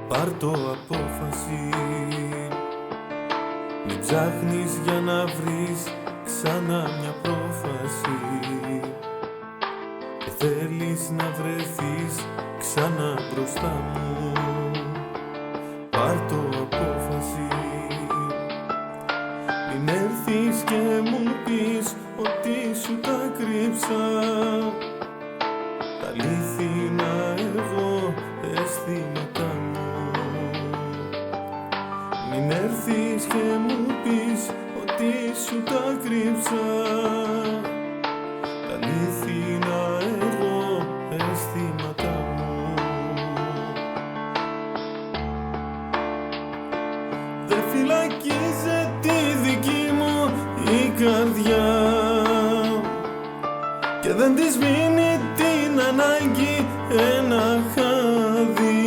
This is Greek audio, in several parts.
Πάρ' το απόφαση. Μην ψάχνεις για να βρεις ξανά μια πρόφαση. Και θέλεις να βρεθείς ξανά μπροστά μου. Πάρ' το απόφαση. Μην έρθεις και μου πεις ότι σου τα κρύψα. Τα αλήθινα εγώ αισθήματα μου. Μην έρθεις και μου πεις ότι σου τα κρύψα. Τα αλήθινα εγώ αισθήματα μου. Δεν φυλακίζεται τη δική μου η καρδιά και δεν της μείνει την ανάγκη ένα χάδι.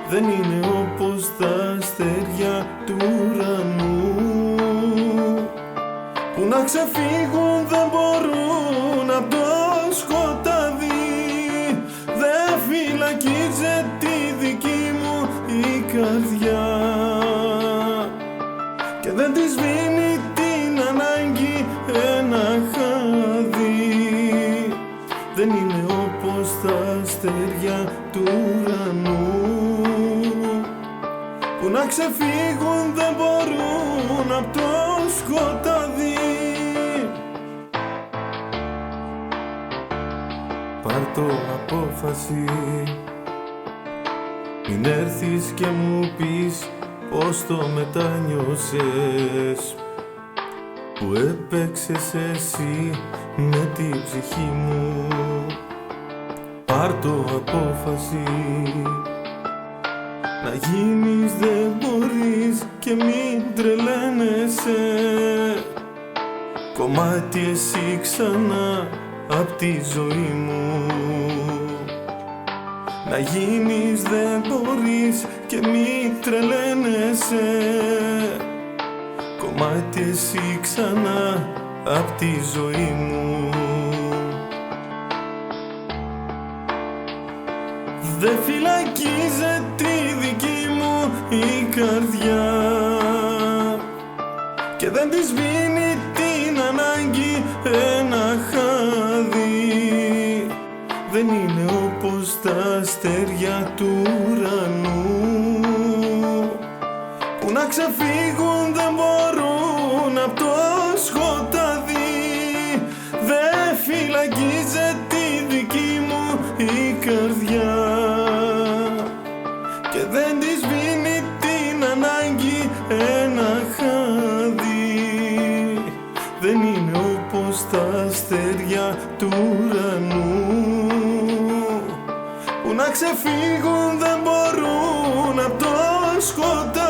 Δεν είναι όπως τα αστέρια του ουρανού που να ξεφύγουν δεν μπορούν απ' το σκοτάδι. Δεν φυλακίζεται τη δική μου η καρδιά και δεν της μείνει την ανάγκη ένα χάδι. Δεν είναι όπως τα αστέρια του ουρανού που να ξεφύγουν δεν μπορούν απ' το σκοτάδι. Πάρ' το απόφαση. Μην έρθεις και μου πεις πως το μετάνιωσες, που έπαιξες εσύ με την ψυχή μου. Πάρ' το απόφαση. Να γίνεις δεν μπορείς και μην τρελαίνεσαι. Κομμάτι εσύ ξανά απ' τη ζωή μου. Να γίνεις δεν μπορείς και μην τρελαίνεσαι. Κομμάτι εσύ ξανά απ' τη ζωή μου. Δεν φυλακίζεται τη δική μου η καρδιά και δεν της μείνει την ανάγκη ένα χάδι. Δεν είναι όπως τα αστέρια του ουρανού που να ξεφύγουν δεν μπορούν απ' το σκοτάδι. Δεν φυλακίζεται τη δική μου η καρδιά και δεν της μείνει την ανάγκη ένα χάδι. Δεν είναι όπως τα αστέρια του ουρανού που να ξεφύγουν δεν μπορούν απ' το σκοτάδι.